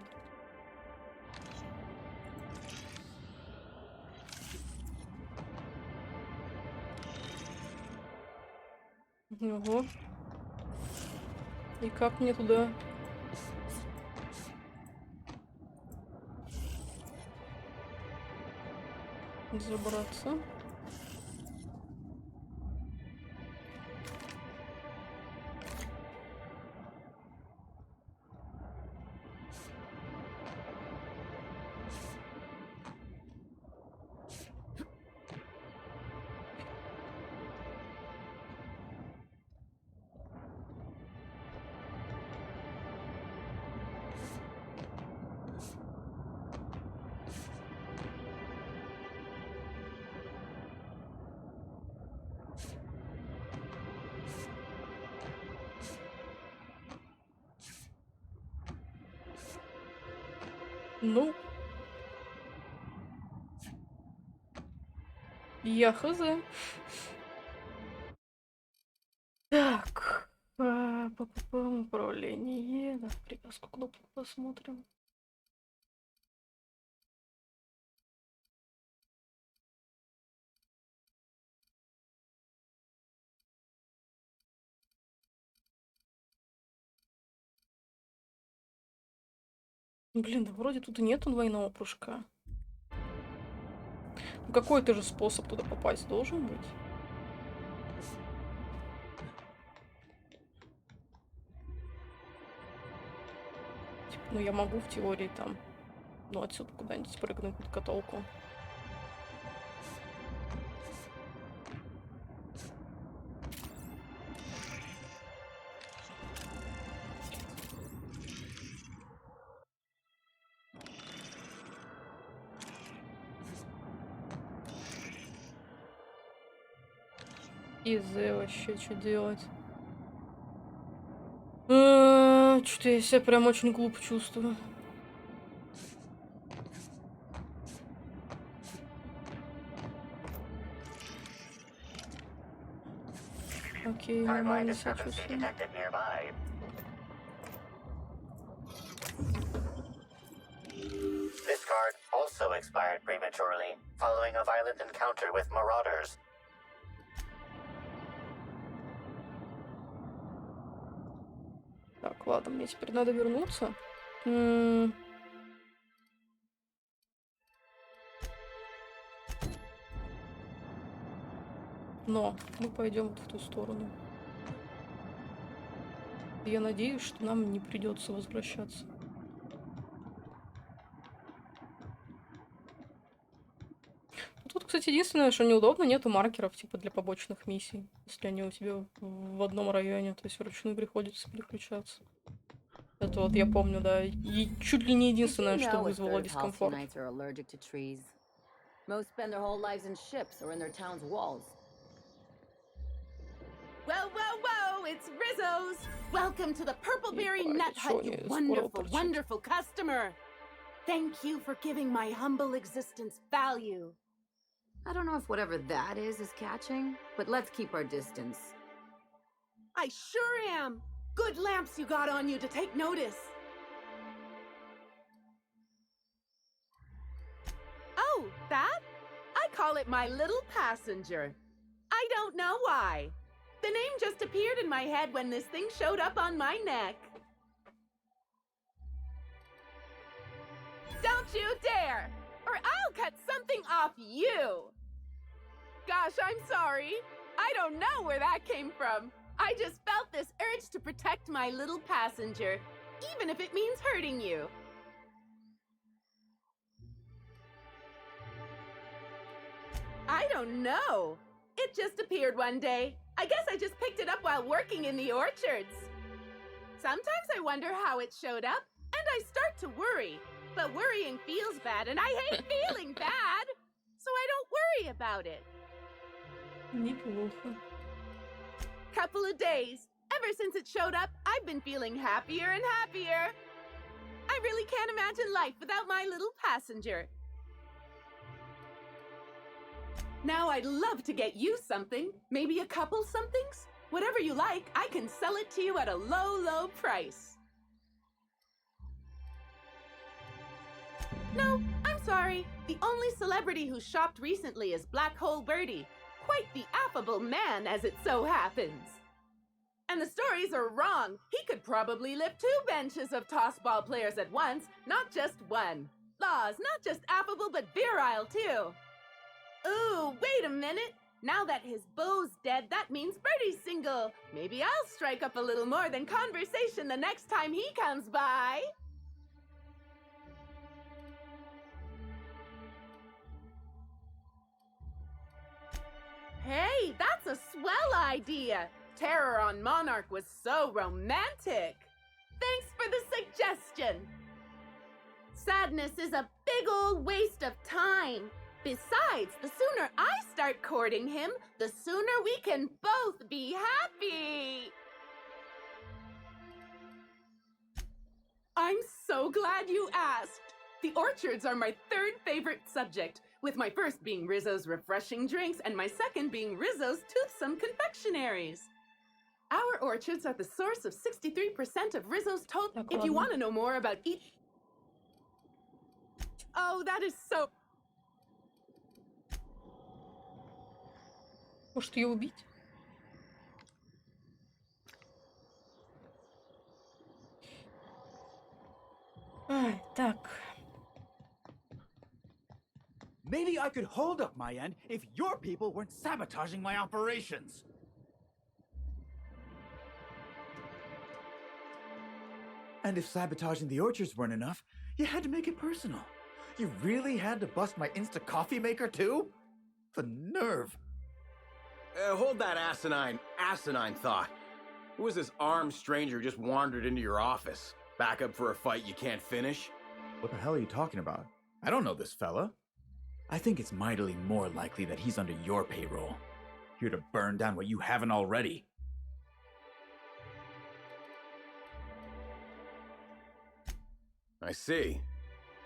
Ого. И как мне туда? Забраться? Ну, я хз. Так, управление. Да, привязку кнопку посмотрим. Блин, да вроде тут и нету двойного прыжка. Ну, какой-то же способ туда попасть должен быть. Ну, я могу в теории там, ну, отсюда куда-нибудь спрыгнуть под каталку. Вообще, что делать? Что-то я себя прям очень глупо чувствую. Окей, нормально себя чувствую. This card also expired prematurely, following a violent encounter with marauders. Так, ладно, мне теперь надо вернуться. Но мы пойдем вот в ту сторону. Я надеюсь, что нам не придется возвращаться. Тут, кстати, единственное, что неудобно, нету маркеров, типа, для побочных миссий, если они у тебя в одном районе, то есть вручную приходится переключаться. Это вот я помню, да, и чуть ли не единственное, что вызвало дискомфорт. Most spend their whole lives in ships or in their town's walls. Whoa, whoa, whoa! It's Rizzo's! Welcome to the Purpleberry Nut Hut, you wonderful, wonderful customer! Thank you for giving my humble existence value. I don't know if whatever that is catching, but let's keep our distance. I sure am! Good lamps you got on you to take notice. Oh, that? I call it my little passenger. I don't know why. The name just appeared in my head when this thing showed up on my neck. Don't you dare! Or I'll cut something off you! Gosh, I'm sorry. I don't know where that came from. I just felt this urge to protect my little passenger, even if it means hurting you. I don't know. It just appeared one day. I guess I just picked it up while working in the orchards. Sometimes I wonder how it showed up, and I start to worry. But worrying feels bad, and I hate feeling bad. So I don't worry about it. Неплохо. Couple of days. Ever since it showed up, I've been feeling happier and happier. I really can't imagine life without my little passenger. Now I'd love to get you something. Maybe a couple somethings? Whatever you like, I can sell it to you at a low, low price. No, I'm sorry. The only celebrity who shopped recently is Black Hole Birdie. Quite the affable man, as it so happens. And the stories are wrong. He could probably lift 2 benches of tossball players at once, not just one. Laws, not just affable, but virile, too. Ooh, wait a minute. Now that his beau's dead, that means Birdie's single. Maybe I'll strike up a little more than conversation the next time he comes by. Hey, that's a swell idea. Terror on Monarch was so romantic. Thanks for the suggestion. Sadness is a big old waste of time. Besides, the sooner I start courting him, the sooner we can both be happy. I'm so glad you asked. The orchards are my 3rd favorite subject, with my first being Rizzo's refreshing drinks and my second being Rizzo's toothsome confectionaries. Our orchards are the source of 63% of Rizzo's total. If you want to know more about each... Oh, that is so... Может, ее убить? Ай, так. Maybe I could hold up my end if your people weren't sabotaging my operations. And if sabotaging the orchards weren't enough, you had to make it personal. You really had to bust my Insta coffee maker too? The nerve. Hold that asinine thought. Who was this armed stranger just wandered into your office? Back up for a fight you can't finish? What the hell are you talking about? I don't know this fella. I think it's mightily more likely that he's under your payroll. Here to burn down what you haven't already. I see.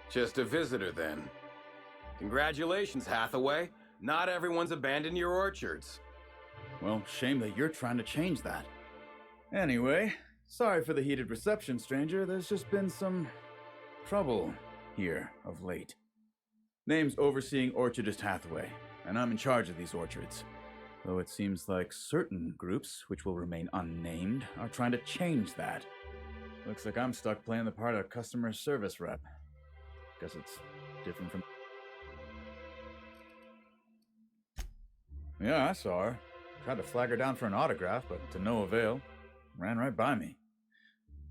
Just a visitor then. Congratulations, Hathaway. Not everyone's abandoned your orchards. Well, shame that you're trying to change that. Anyway, sorry for the heated reception, stranger. There's just been some trouble here of late. Name's Overseeing Orchardist Hathaway, and I'm in charge of these orchards. Though it seems like certain groups, which will remain unnamed, are trying to change that. Looks like I'm stuck playing the part of customer service rep. Guess it's different from... Yeah, I saw her. Tried to flag her down for an autograph, but to no avail. Ran right by me.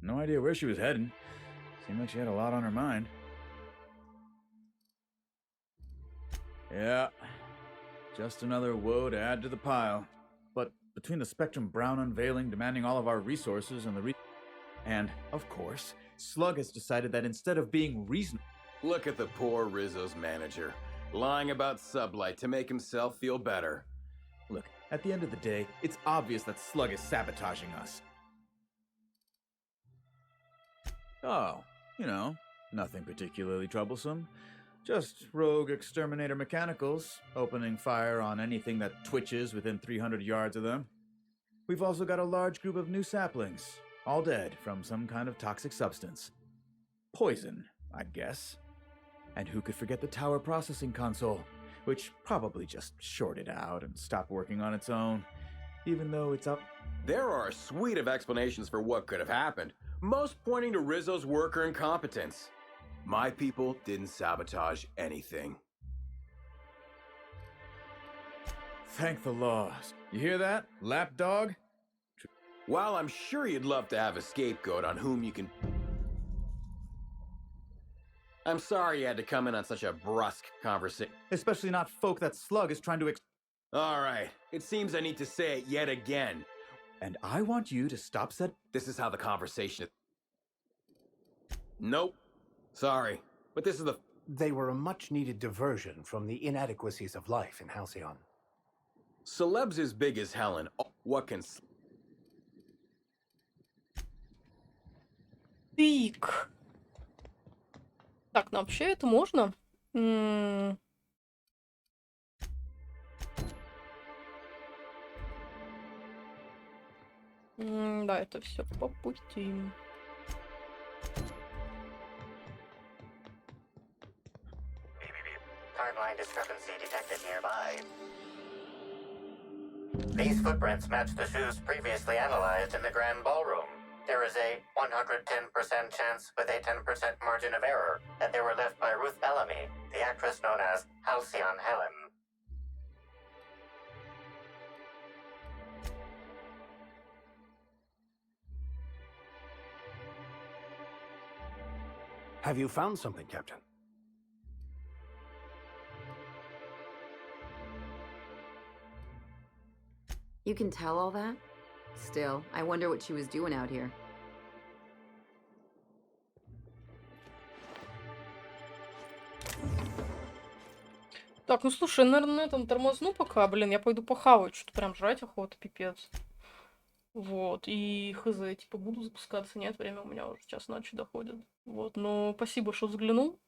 No idea where she was heading. Seemed like she had a lot on her mind. Yeah, just another woe to add to the pile. But between the Spectrum Brown unveiling demanding all of our resources and and, of course, Slug has decided that instead of being reasonable... Look at the poor Rizzo's manager, lying about Sublight to make himself feel better. Look, at the end of the day, it's obvious that Slug is sabotaging us. Oh, you know, nothing particularly troublesome. Just rogue exterminator mechanicals, opening fire on anything that twitches within 300 yards of them. We've also got a large group of new saplings, all dead from some kind of toxic substance. Poison, I'd guess. And who could forget the tower processing console, which probably just shorted out and stopped working on its own, even though it's up... There are a suite of explanations for what could have happened, most pointing to Rizzo's worker incompetence. My people didn't sabotage anything. Thank the laws. You hear that, lapdog? While I'm sure you'd love to have a scapegoat on whom you can... I'm sorry you had to come in on such a brusque conversation. Especially not folk that Slug is trying to All right, it seems I need to say it yet again. And I want you to stop This is how the conversation... Nope. Sorry, but this is the... They were a much-needed diversion from the inadequacies of life in Halcyon. Celebs as big as Helen. What can... Пик. Так, ну вообще это можно. Да, это все по пути. Timeline discrepancy detected nearby. These footprints match the shoes previously analyzed in the Grand Ballroom. There is a 110% chance with a 10% margin of error that they were left by Ruth Bellamy, the actress known as Halcyon Helen. Have you found something, Captain? You can tell all that? Still, I wonder what she was doing out here. Так, ну слушай, наверное, на этом тормозну пока. Блин, я пойду похавать, что-то прям жрать охота, пипец. Вот, и хз, типа, буду запускаться. Нет, время у меня уже час ночи доходит. Вот, но спасибо, что взглянул.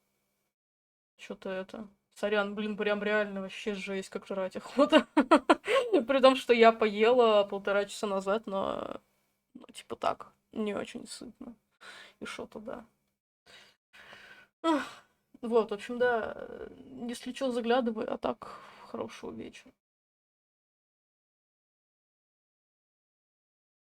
Что-то это... Сорян, блин, прям реально вообще жесть, как жрать охота. При том, что я поела 1,5 часа назад, но, ну, типа так, не очень сытно. И что-то, да. Вот, в общем, да, если что, заглядывай, а так, хорошего вечера.